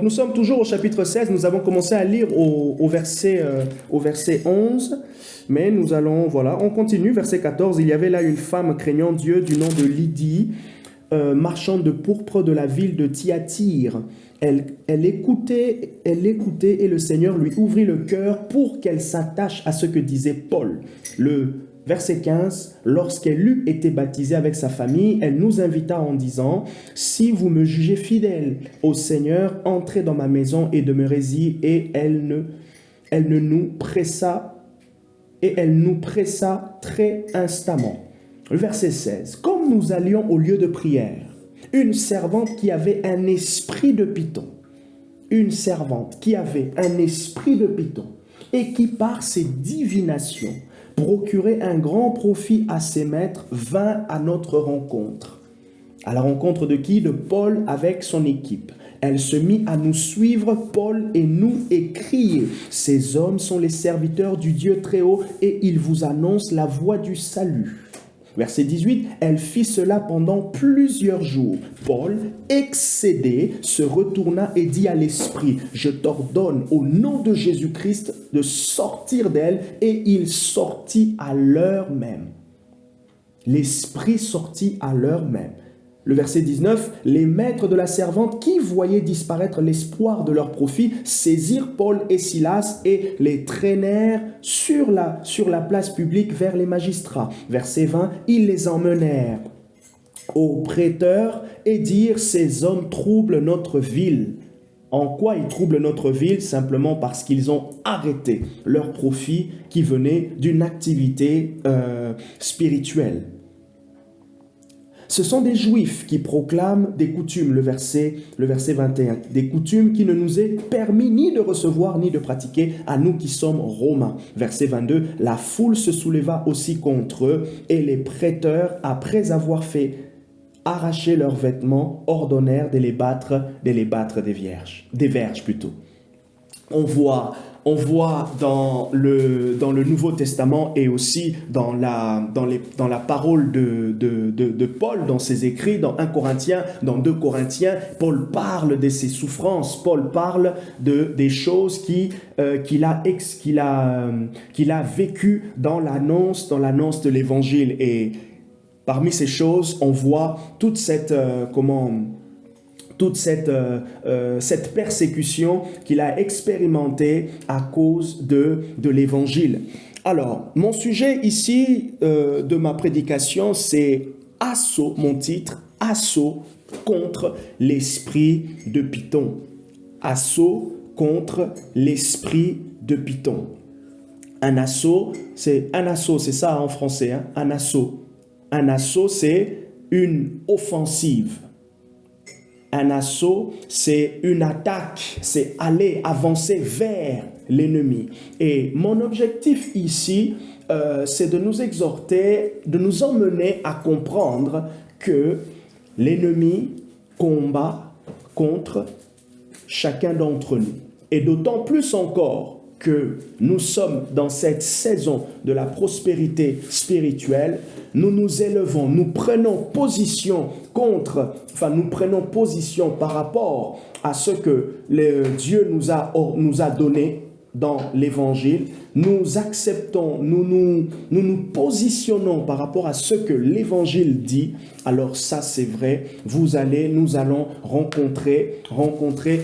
Nous sommes toujours au chapitre 16, nous avons commencé à lire au verset 11, mais nous allons, voilà, on continue, verset 14. Il y avait là une femme craignant Dieu du nom de Lydie, marchande de pourpre de la ville de Thyatire. Elle écoutait et le Seigneur lui ouvrit le cœur pour qu'elle s'attache à ce que disait Paul. Le verset 15, lorsqu'elle eut été baptisée avec sa famille, elle nous invita en disant, « Si vous me jugez fidèle au Seigneur, entrez dans ma maison et demeurez-y. » Et elle nous pressa très instamment. Le verset 16, « Comme nous allions au lieu de prière, une servante qui avait un esprit de python, et qui par ses divinations procurait un grand profit à ses maîtres, vint à notre rencontre. » À la rencontre de qui? De Paul avec son équipe. Elle se mit à nous suivre, Paul et nous, et crier, « Ces hommes sont les serviteurs du Dieu très haut, et ils vous annoncent la voie du salut. » Verset 18, elle fit cela pendant plusieurs jours. Paul, excédé, se retourna et dit à l'esprit, « Je t'ordonne au nom de Jésus-Christ de sortir d'elle. » Et il sortit à l'heure même. L'esprit sortit à l'heure même. Le verset 19, les maîtres de la servante qui voyaient disparaître l'espoir de leur profit saisirent Paul et Silas et les traînèrent sur la place publique vers les magistrats. Verset 20, ils les emmenèrent aux prêteurs et dirent, ces hommes troublent notre ville. En quoi ils troublent notre ville? Simplement parce qu'ils ont arrêté leur profit qui venait d'une activité spirituelle. Ce sont des Juifs qui proclament des coutumes, le verset 21, des coutumes qui ne nous est permis ni de recevoir ni de pratiquer à nous qui sommes Romains. Verset 22, la foule se souleva aussi contre eux et les prêteurs, après avoir fait arracher leurs vêtements, ordonnèrent de les battre des verges plutôt. On voit dans le Nouveau Testament et aussi dans la parole de Paul, dans ses écrits, dans 1 Corinthiens, dans 2 Corinthiens, Paul parle de ses souffrances, Paul parle des choses qu'il a vécues dans l'annonce de l'Évangile. Et parmi ces choses, on voit toute cette persécution qu'il a expérimentée à cause de l'Évangile. Alors, mon sujet ici de ma prédication, c'est assaut, mon titre, assaut contre l'esprit de Python. Assaut contre l'esprit de Python. Un assaut, c'est ça en français, hein? Un assaut. Un assaut, c'est une offensive. Un assaut, c'est une attaque, c'est aller, avancer vers l'ennemi. Et mon objectif ici, c'est de nous exhorter, de nous emmener à comprendre que l'ennemi combat contre chacun d'entre nous. Et d'autant plus encore que nous sommes dans cette saison de la prospérité spirituelle, nous nous élevons, nous prenons position par rapport à ce que Dieu nous a donné dans l'Évangile. Nous acceptons, nous positionnons par rapport à ce que l'Évangile dit. Alors ça, c'est vrai, nous allons rencontrer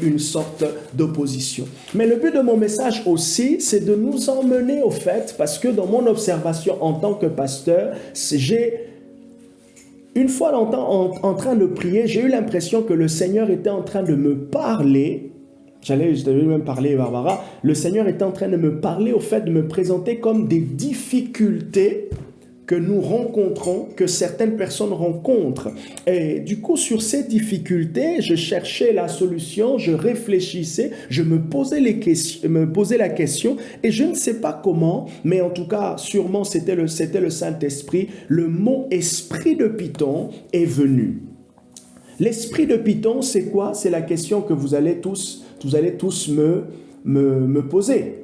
une sorte d'opposition. Mais le but de mon message aussi, c'est de nous emmener au fait, parce que dans mon observation en tant que pasteur, une fois en train de prier, j'ai eu l'impression que le Seigneur était en train de me parler. Je devais même parler, Barbara. Le Seigneur était en train de me parler, au fait de me présenter comme des difficultés que nous rencontrons, que certaines personnes rencontrent. Et du coup, sur ces difficultés, je cherchais la solution, je réfléchissais, je me posais la question, et je ne sais pas comment, mais en tout cas, sûrement c'était le Saint-Esprit, le mot « esprit de Python » est venu. L'esprit de Python, c'est quoi? C'est la question que vous allez tous me poser.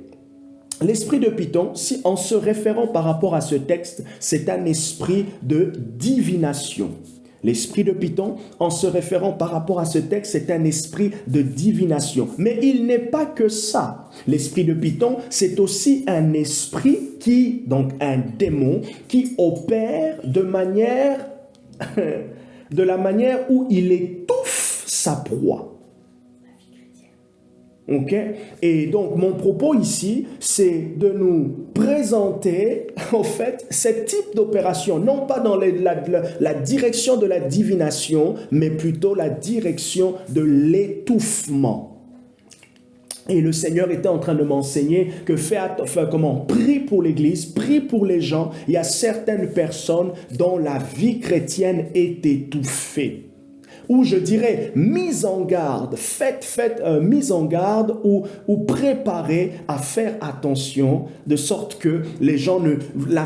L'esprit de Python, en se référant par rapport à ce texte, c'est un esprit de divination. L'esprit de Python, en se référant par rapport à ce texte, c'est un esprit de divination. Mais il n'est pas que ça. L'esprit de Python, c'est aussi un esprit qui, donc un démon, qui opère de la manière où il étouffe sa proie. Ok? Et donc, mon propos ici, c'est de nous présenter, en fait, ce type d'opération, non pas dans la direction de la divination, mais plutôt la direction de l'étouffement. Et le Seigneur était en train de m'enseigner que prie pour l'Église, prie pour les gens. Il y a certaines personnes dont la vie chrétienne est étouffée. Ou je dirais mise en garde, mise en garde ou préparée à faire attention de sorte que les gens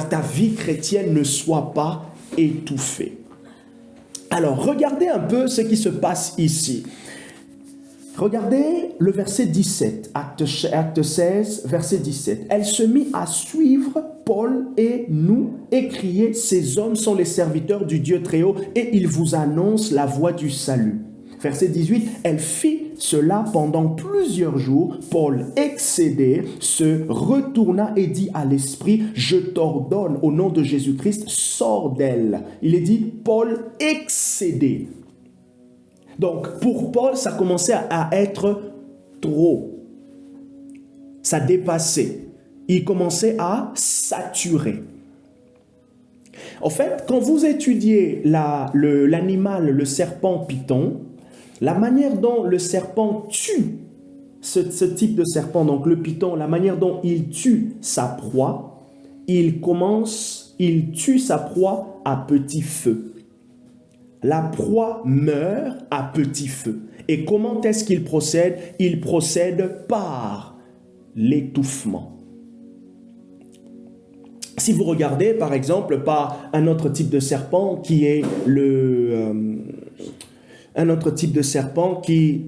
ta vie chrétienne ne soit pas étouffée. Alors regardez un peu ce qui se passe ici. Regardez le verset 17, acte 16, verset 17. Elle se mit à suivre Paul et nous et crier, ces hommes sont les serviteurs du Dieu très haut et ils vous annoncent la voie du salut. Verset 18, elle fit cela pendant plusieurs jours. Paul, excédé, se retourna et dit à l'esprit, je t'ordonne au nom de Jésus-Christ, sors d'elle. Il est dit, Paul excédé. Donc, pour Paul, ça commençait à être trop. Ça dépassait. Il commençait à saturer. En fait, quand vous étudiez l'animal, le serpent python, la manière dont le serpent tue ce type de serpent, donc le python, la manière dont il tue sa proie, il tue sa proie à petit feu. La proie meurt à petit feu. Et comment est-ce qu'il procède? Il procède par l'étouffement. Si vous regardez, par exemple, par un autre type de serpent qui est un autre type de serpent qui...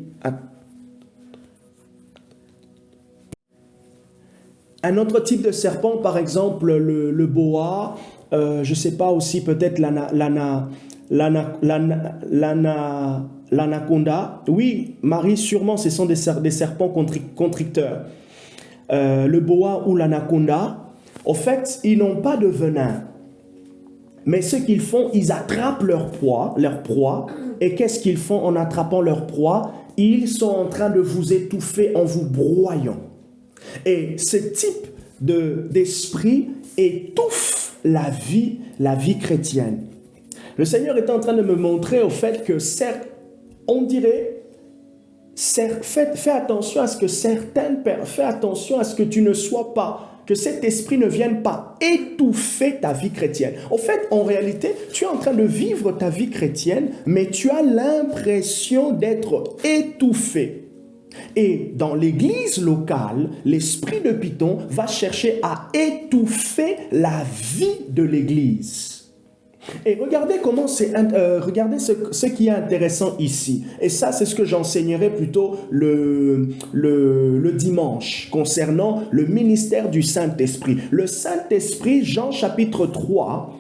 Un autre type de serpent, par exemple, le boa, je ne sais pas aussi, peut-être l'anaconda. Oui, Marie, sûrement, ce sont des serpents constricteurs. Le boa ou l'anaconda, en fait, ils n'ont pas de venin. Mais ce qu'ils font, ils attrapent leur proie. Et qu'est-ce qu'ils font en attrapant leur proie? Ils sont en train de vous étouffer en vous broyant. Et ce type d'esprit étouffe la vie chrétienne. Le Seigneur est en train de me montrer au fait que certes, on dirait, fais attention à ce que fais attention à ce que tu ne sois pas, que cet esprit ne vienne pas étouffer ta vie chrétienne. En fait, en réalité, tu es en train de vivre ta vie chrétienne, mais tu as l'impression d'être étouffé. Et dans l'église locale, l'esprit de Python va chercher à étouffer la vie de l'église. Et regardez regardez ce qui est intéressant ici. Et ça, c'est ce que j'enseignerai plutôt le dimanche concernant le ministère du Saint-Esprit. Le Saint-Esprit, Jean chapitre 3,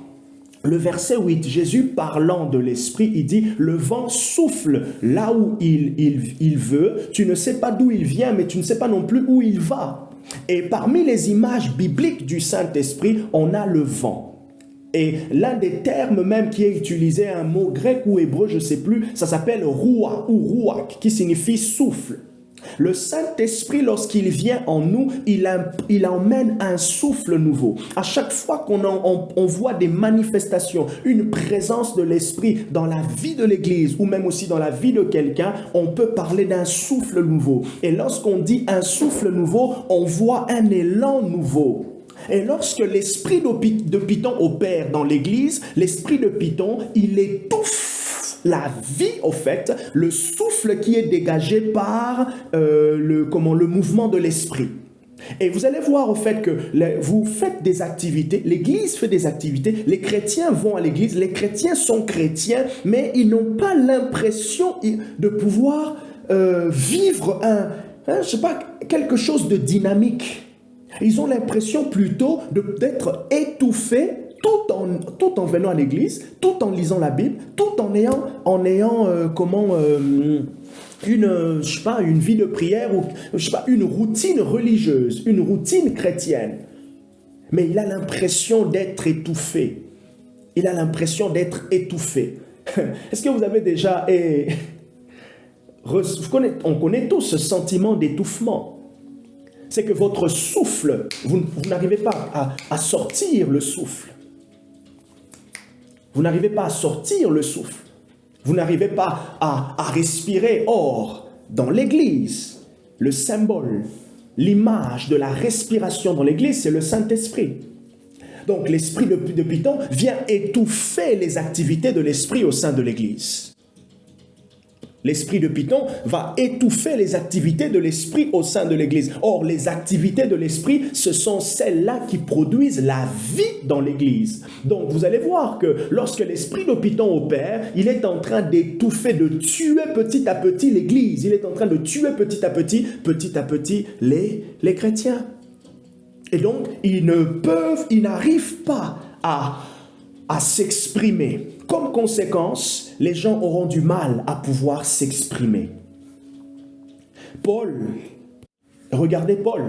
le verset 8, Jésus parlant de l'Esprit, il dit, le vent souffle là où il veut, tu ne sais pas d'où il vient, mais tu ne sais pas non plus où il va. Et parmi les images bibliques du Saint-Esprit, on a le vent. Et l'un des termes même qui est utilisé, un mot grec ou hébreu, je ne sais plus, ça s'appelle roua ou rouak, qui signifie souffle. Le Saint-Esprit, lorsqu'il vient en nous, il emmène un souffle nouveau. À chaque fois qu'on voit des manifestations, une présence de l'Esprit dans la vie de l'Église ou même aussi dans la vie de quelqu'un, on peut parler d'un souffle nouveau. Et lorsqu'on dit un souffle nouveau, on voit un élan nouveau. Et lorsque l'esprit de Python opère dans l'Église, l'esprit de Python, il étouffe la vie, au fait, le souffle qui est dégagé par le mouvement de l'esprit. Et vous allez voir au fait que vous faites des activités, l'Église fait des activités, les chrétiens vont à l'Église, les chrétiens sont chrétiens, mais ils n'ont pas l'impression de pouvoir vivre quelque chose de dynamique. Ils ont l'impression plutôt d'être étouffés tout en venant à l'église, tout en lisant la Bible, tout en ayant une vie de prière ou une routine religieuse, une routine chrétienne. Mais il a l'impression d'être étouffé. Il a l'impression d'être étouffé. Est-ce que vous avez déjà... on connaît tous ce sentiment d'étouffement. C'est que votre souffle, vous n'arrivez pas à sortir le souffle. Vous n'arrivez pas à sortir le souffle. Vous n'arrivez pas à respirer. Or, dans l'église, le symbole, l'image de la respiration dans l'église, c'est le Saint-Esprit. Donc, l'esprit de Python vient étouffer les activités de l'esprit au sein de l'église. L'esprit de Python va étouffer les activités de l'esprit au sein de l'église. Or, les activités de l'esprit, ce sont celles-là qui produisent la vie dans l'église. Donc, vous allez voir que lorsque l'esprit de Python opère, il est en train d'étouffer, de tuer petit à petit l'église. Il est en train de tuer petit à petit les chrétiens. Et donc, ils n'arrivent pas à s'exprimer. Comme conséquence, les gens auront du mal à pouvoir s'exprimer. Regardez Paul.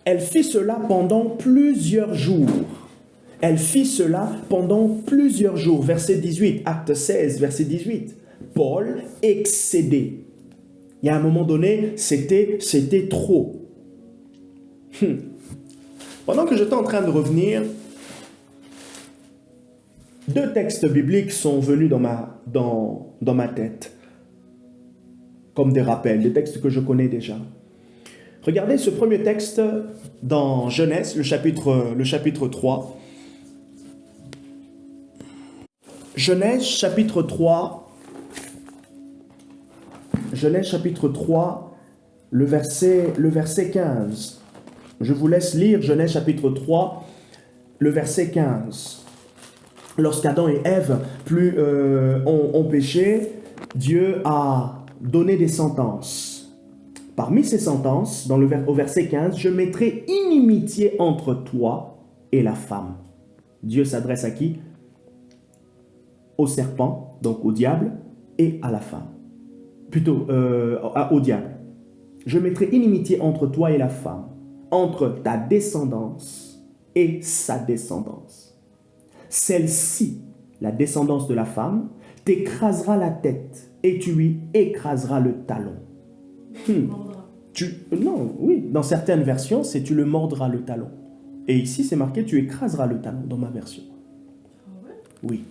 Elle fit cela pendant plusieurs jours. Verset 18, acte 16, verset 18. Paul excédé. Il y a un moment donné, c'était trop. Pendant que j'étais en train de revenir, 2 textes bibliques sont venus dans ma tête, comme des rappels, des textes que je connais déjà. Regardez ce premier texte dans Genèse, le chapitre 3. Genèse chapitre 3, le verset 15. Je vous laisse lire Genèse chapitre 3, le verset 15. Lorsqu'Adam et Ève ont péché, Dieu a donné des sentences. Parmi ces sentences, au verset 15, « Je mettrai inimitié entre toi et la femme. » Dieu s'adresse à qui? Au serpent, donc au diable, et à la femme. Plutôt au diable. « Je mettrai inimitié entre toi et la femme, entre ta descendance et sa descendance. Celle-ci, la descendance de la femme, t'écrasera la tête et tu lui écraseras le talon. » Non, oui, dans certaines versions, c'est tu le mordras le talon. Et ici, c'est marqué tu écraseras le talon dans ma version. Oui.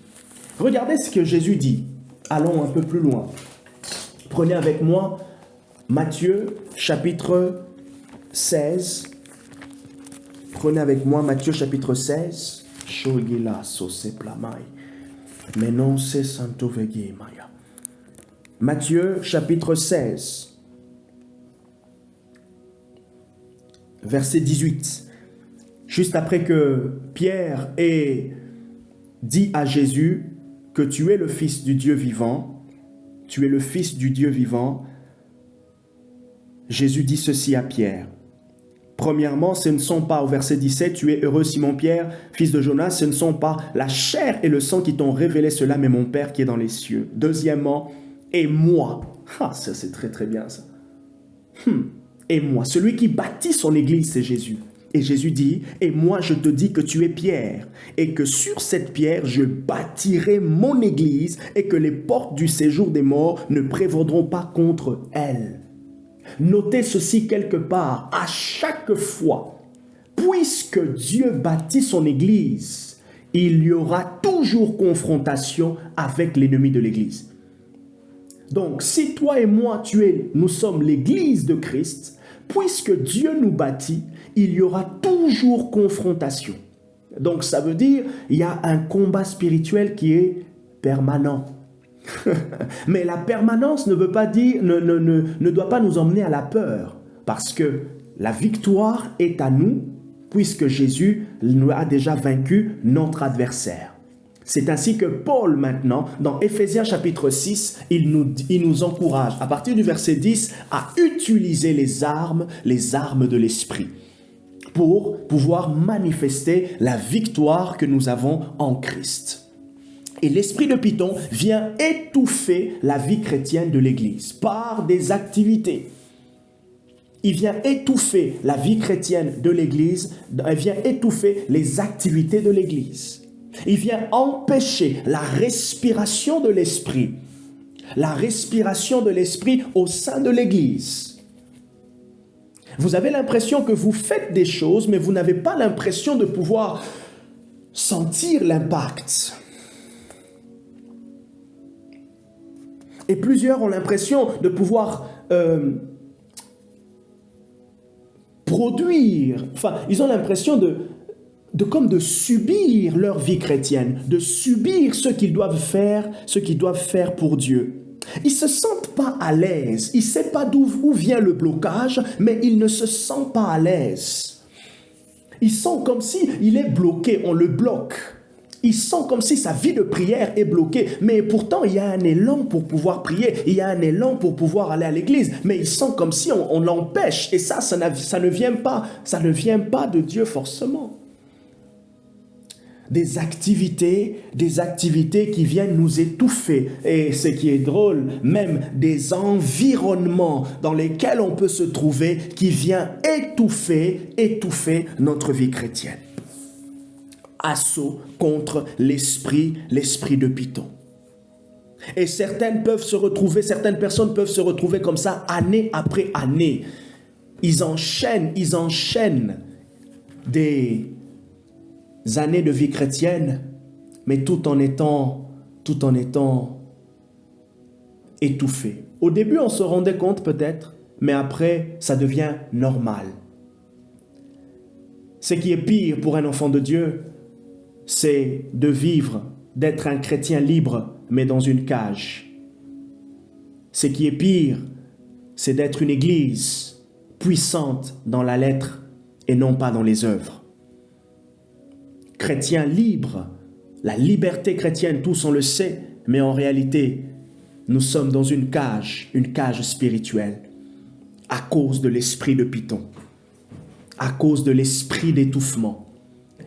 Regardez ce que Jésus dit. Allons un peu plus loin. Prenez avec moi Matthieu chapitre 16. Prenez avec moi Matthieu chapitre 16. Matthieu chapitre 16, verset 18. Juste après que Pierre ait dit à Jésus que tu es le Fils du Dieu vivant, Jésus dit ceci à Pierre. Premièrement, ce ne sont pas, au verset 17, tu es heureux Simon-Pierre, fils de Jonas, ce ne sont pas la chair et le sang qui t'ont révélé cela, mais mon Père qui est dans les cieux. Deuxièmement, et moi. Ah, ça c'est très très bien ça. Et moi, celui qui bâtit son église, c'est Jésus. Et Jésus dit, et moi je te dis que tu es Pierre, et que sur cette pierre je bâtirai mon église, et que les portes du séjour des morts ne prévaudront pas contre elle. Notez ceci quelque part, à chaque fois, puisque Dieu bâtit son église, il y aura toujours confrontation avec l'ennemi de l'église. Donc, si toi et moi, nous sommes l'église de Christ, puisque Dieu nous bâtit, il y aura toujours confrontation. Donc, ça veut dire, il y a un combat spirituel qui est permanent. Mais la permanence ne veut pas dire, ne doit pas nous emmener à la peur, parce que la victoire est à nous, puisque Jésus nous a déjà vaincu notre adversaire. C'est ainsi que Paul maintenant, dans Éphésiens chapitre 6, il nous encourage, à partir du verset 10, à utiliser les armes de l'esprit. pour pouvoir manifester la victoire que nous avons en Christ. Et l'esprit de Python vient étouffer la vie chrétienne de l'Église par des activités. Il vient étouffer la vie chrétienne de l'Église, il vient étouffer les activités de l'Église. Il vient empêcher la respiration de l'Esprit au sein de l'Église. Vous avez l'impression que vous faites des choses, mais vous n'avez pas l'impression de pouvoir sentir l'impact. Et plusieurs ont l'impression de pouvoir produire, ils ont l'impression de subir leur vie chrétienne, de subir ce qu'ils doivent faire pour Dieu. Ils ne se sentent pas à l'aise, ils ne savent pas d'où vient le blocage, mais ils ne se sentent pas à l'aise. Ils sont comme s'il est bloqué, on le bloque. Il sent comme si sa vie de prière est bloquée, mais pourtant il y a un élan pour pouvoir prier, il y a un élan pour pouvoir aller à l'église, mais il sent comme si on l'empêche, et ça ne vient pas de Dieu forcément. Des activités qui viennent nous étouffer, et ce qui est drôle, même des environnements dans lesquels on peut se trouver qui viennent étouffer notre vie chrétienne. Assaut contre l'esprit de Python. Et certaines personnes peuvent se retrouver comme ça année après année. Ils enchaînent des années de vie chrétienne, mais tout en étant étouffés. Au début, on se rendait compte peut-être, mais après, ça devient normal. Ce qui est pire pour un enfant de Dieu, c'est de vivre, d'être un chrétien libre, mais dans une cage. Ce qui est pire, c'est d'être une église puissante dans la lettre et non pas dans les œuvres. Chrétien libre, la liberté chrétienne, tous on le sait, mais en réalité, nous sommes dans une cage spirituelle, à cause de l'esprit de Python, à cause de l'esprit d'étouffement.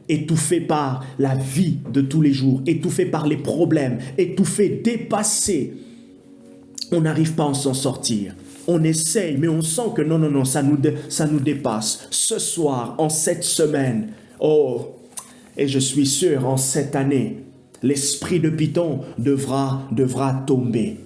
Étouffé par la vie de tous les jours, étouffé par les problèmes, étouffé, dépassé. On n'arrive pas à s'en sortir. On essaye, mais on sent que non, ça nous dépasse. Ce soir, en cette semaine, et je suis sûr, en cette année, l'esprit de Python devra tomber.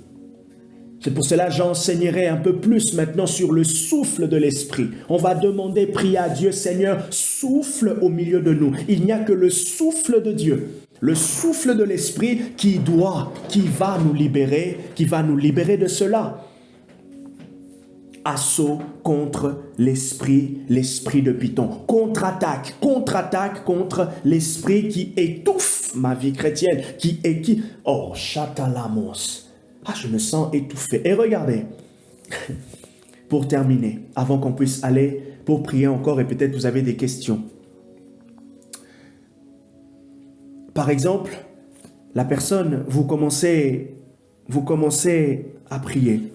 C'est pour cela que j'enseignerai un peu plus maintenant sur le souffle de l'esprit. On va demander, prier à Dieu, Seigneur, souffle au milieu de nous. Il n'y a que le souffle de Dieu, le souffle de l'esprit qui va nous libérer de cela. Assaut contre l'esprit de Python. Contre-attaque contre l'esprit qui étouffe ma vie chrétienne, chatalamos. Je me sens étouffé. Et regardez, pour terminer, avant qu'on puisse aller pour prier encore, et peut-être vous avez des questions. Par exemple, la personne, vous commencez à prier,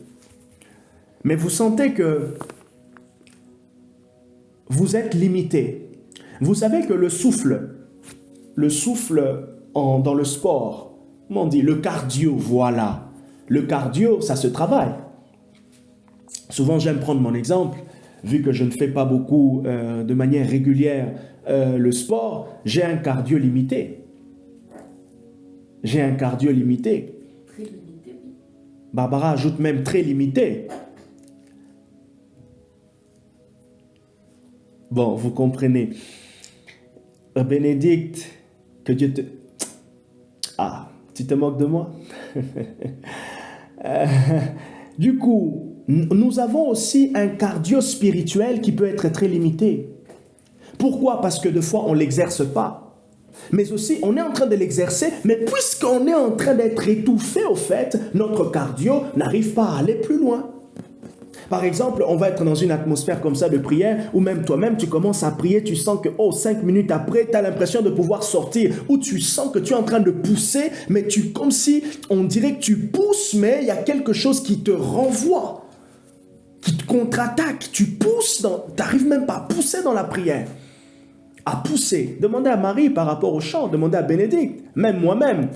mais vous sentez que vous êtes limité. Vous savez que le souffle dans le sport, comment on dit, le cardio, voilà. Le cardio, ça se travaille. Souvent, j'aime prendre mon exemple, vu que je ne fais pas beaucoup de manière régulière le sport, j'ai un cardio limité. Très limité, oui. Barbara ajoute même très limité. Bon, vous comprenez. Bénédicte, que Dieu te... tu te moques de moi? Du coup, nous avons aussi un cardio spirituel qui peut être très limité. Pourquoi? Parce que des fois, on ne l'exerce pas. Mais aussi, on est en train de l'exercer, mais puisqu'on est en train d'être étouffé, au fait, notre cardio n'arrive pas à aller plus loin. Par exemple, on va être dans une atmosphère comme ça de prière, ou même toi-même, tu commences à prier, tu sens que 5 minutes après, tu as l'impression de pouvoir sortir, ou tu sens que tu es en train de pousser, mais comme si on dirait que tu pousses, mais il y a quelque chose qui te renvoie, qui te contre-attaque, tu pousses, tu n'arrives même pas à pousser dans la prière. à pousser. Demandez à Marie par rapport au chant, demandez à Bénédicte, même moi-même.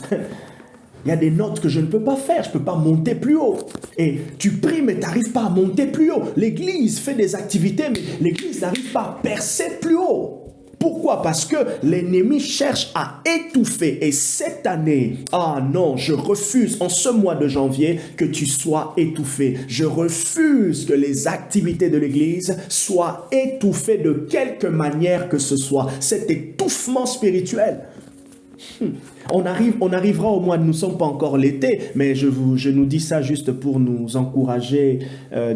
Il y a des notes que je ne peux pas faire, je ne peux pas monter plus haut. Et tu pries, mais tu n'arrives pas à monter plus haut. L'Église fait des activités, mais l'Église n'arrive pas à percer plus haut. Pourquoi? Parce que l'ennemi cherche à étouffer. Et cette année, non, je refuse en ce mois de janvier que tu sois étouffé. Je refuse que les activités de l'Église soient étouffées de quelque manière que ce soit. Cet étouffement spirituel. On arrivera au mois, nous ne sommes pas encore l'été, mais je nous dis ça juste pour nous encourager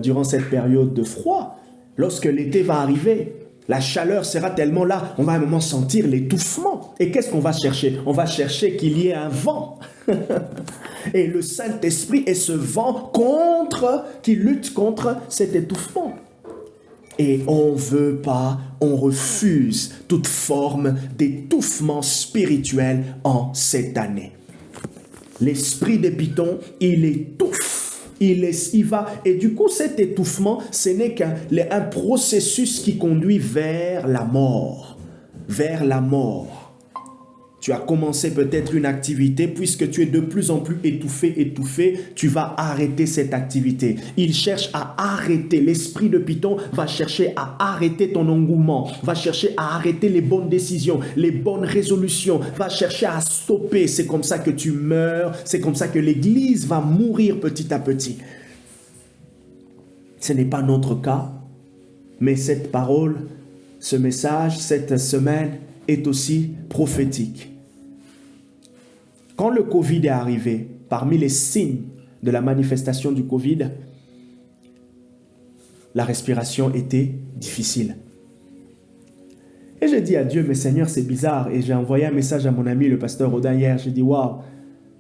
durant cette période de froid. Lorsque l'été va arriver, la chaleur sera tellement là, on va à un moment sentir l'étouffement. Et qu'est-ce qu'on va chercher? On va chercher qu'il y ait un vent. Et le Saint-Esprit est ce vent qui lutte contre cet étouffement. Et on ne veut pas, on refuse toute forme d'étouffement spirituel en cette année. L'esprit des pitons, il étouffe. Il va, et du coup, cet étouffement, ce n'est qu'un processus qui conduit vers la mort. Vers la mort. Tu as commencé peut-être une activité, puisque tu es de plus en plus étouffé, tu vas arrêter cette activité. Il cherche à arrêter, l'esprit de Python va chercher à arrêter ton engouement, va chercher à arrêter les bonnes décisions, les bonnes résolutions, va chercher à stopper. C'est comme ça que tu meurs, c'est comme ça que l'Église va mourir petit à petit. Ce n'est pas notre cas, mais cette parole, ce message, cette semaine est aussi prophétique. Quand le Covid est arrivé, parmi les signes de la manifestation du Covid, la respiration était difficile. Et j'ai dit à Dieu, mais Seigneur, c'est bizarre. Et j'ai envoyé un message à mon ami, le pasteur Audin, hier. J'ai dit, waouh,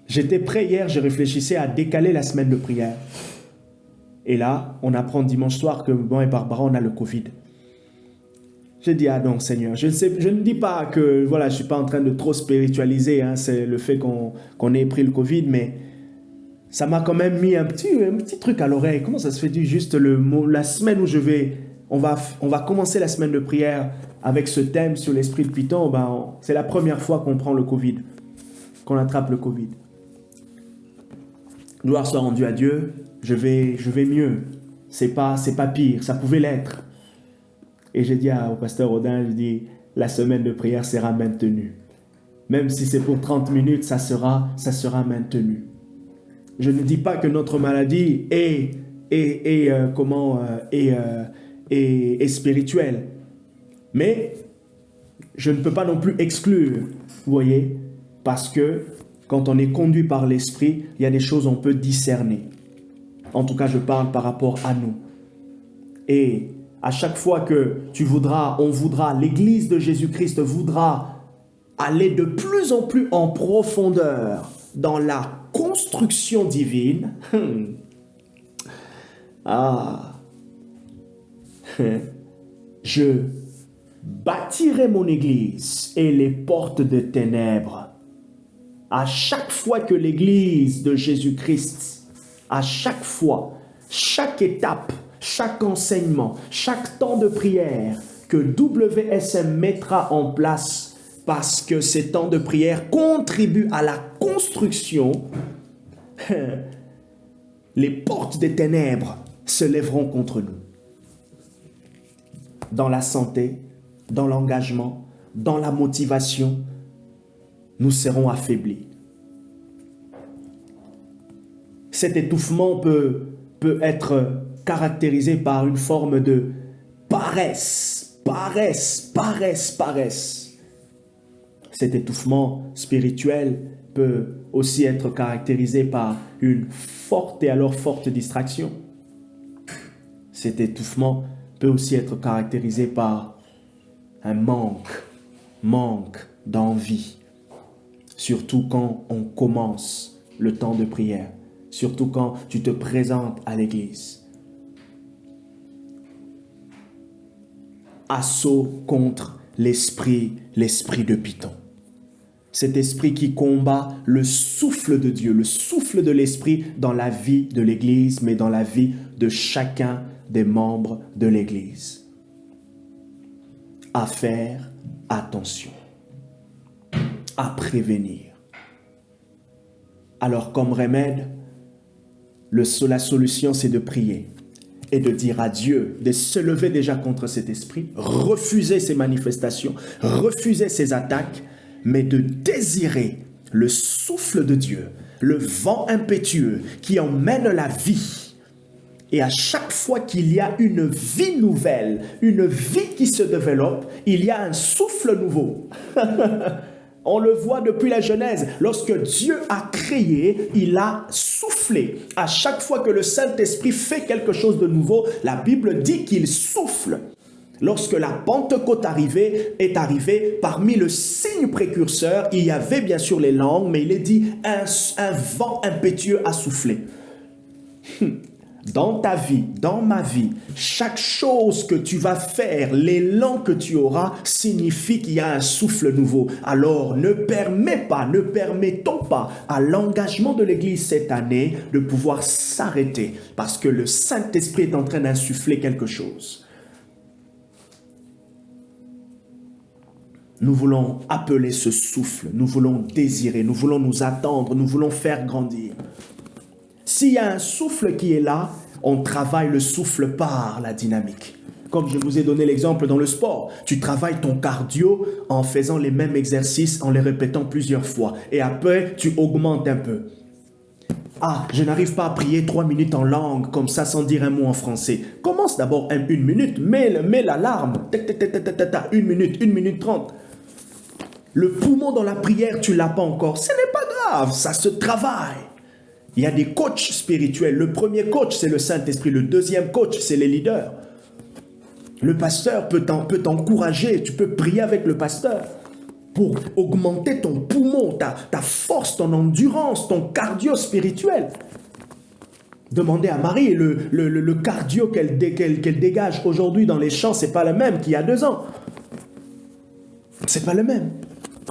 j'étais prêt hier, je réfléchissais à décaler la semaine de prière. Et là, on apprend dimanche soir que moi et Barbara, on a le Covid. J'ai dit, non Seigneur, je ne dis pas que, je ne suis pas en train de trop spiritualiser, c'est le fait qu'on ait pris le Covid, mais ça m'a quand même mis un petit truc à l'oreille. Comment ça se fait juste la semaine où on va commencer la semaine de prière avec ce thème sur l'esprit de Python, c'est la première fois qu'on prend le Covid, qu'on attrape le Covid. Gloire soit rendue à Dieu, je vais mieux, c'est pas pire, ça pouvait l'être. Et j'ai dit au pasteur Audin, la semaine de prière sera maintenue. Même si c'est pour 30 minutes, ça sera maintenu. Je ne dis pas que notre maladie est spirituelle. Mais je ne peux pas non plus exclure, vous voyez, parce que quand on est conduit par l'esprit, il y a des choses qu'on peut discerner. En tout cas, je parle par rapport à nous. Et à chaque fois que l'Église de Jésus-Christ voudra aller de plus en plus en profondeur dans la construction divine, je bâtirai mon Église et les portes des ténèbres. À chaque fois que l'Église de Jésus-Christ, à chaque fois, chaque étape, chaque enseignement, chaque temps de prière que WSM mettra en place parce que ces temps de prière contribuent à la construction, les portes des ténèbres se lèveront contre nous. Dans la santé, dans l'engagement, dans la motivation, nous serons affaiblis. Cet étouffement peut être caractérisé par une forme de paresse. Cet étouffement spirituel peut aussi être caractérisé par une forte distraction. Cet étouffement peut aussi être caractérisé par un manque d'envie, surtout quand on commence le temps de prière, surtout quand tu te présentes à l'église. Assaut contre l'esprit de Python. Cet esprit qui combat le souffle de Dieu, le souffle de l'esprit dans la vie de l'Église, mais dans la vie de chacun des membres de l'Église. à faire attention, à prévenir. Alors comme remède, la solution c'est de prier et de dire à Dieu, de se lever déjà contre cet esprit, refuser ses manifestations, refuser ses attaques, mais de désirer le souffle de Dieu, le vent impétueux qui emmène la vie. Et à chaque fois qu'il y a une vie nouvelle, une vie qui se développe, il y a un souffle nouveau. On le voit depuis la Genèse. Lorsque Dieu a créé, il a soufflé. À chaque fois que le Saint-Esprit fait quelque chose de nouveau, la Bible dit qu'il souffle. Lorsque la Pentecôte est arrivée, parmi le signe précurseur, il y avait bien sûr les langues, mais il est dit un vent impétueux a soufflé. Dans ta vie, dans ma vie, chaque chose que tu vas faire, l'élan que tu auras, signifie qu'il y a un souffle nouveau. Alors, ne permettons pas à l'engagement de l'Église cette année de pouvoir s'arrêter parce que le Saint-Esprit est en train d'insuffler quelque chose. Nous voulons appeler ce souffle, nous voulons désirer, nous voulons nous attendre, nous voulons faire grandir. S'il y a un souffle qui est là, on travaille le souffle par la dynamique. Comme je vous ai donné l'exemple dans le sport, tu travailles ton cardio en faisant les mêmes exercices, en les répétant plusieurs fois. Et après, tu augmentes un peu. Ah, je n'arrive pas à prier 3 minutes en langue, comme ça, sans dire un mot en français. Commence d'abord 1 minute, mets l'alarme. 1 minute, 1 minute 30. Le poumon dans la prière, tu ne l'as pas encore. Ce n'est pas grave, ça se travaille. Il y a des coachs spirituels. Le premier coach, c'est le Saint-Esprit. Le deuxième coach, c'est les leaders. Le pasteur peut t'encourager. Tu peux prier avec le pasteur pour augmenter ton poumon, ta force, ton endurance, ton cardio spirituel. Demandez à Marie, le cardio qu'elle dégage aujourd'hui dans les champs, ce n'est pas le même qu'il y a 2 ans. Ce n'est pas le même.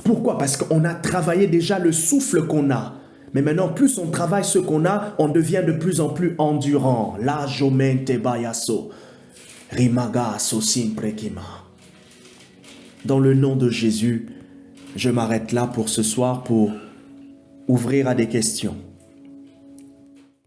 Pourquoi? Parce qu'on a travaillé déjà le souffle qu'on a. Mais maintenant, plus on travaille ce qu'on a, on devient de plus en plus endurant. La jomente bayaso, rimaga sosim prekima. Dans le nom de Jésus, je m'arrête là pour ce soir pour ouvrir à des questions.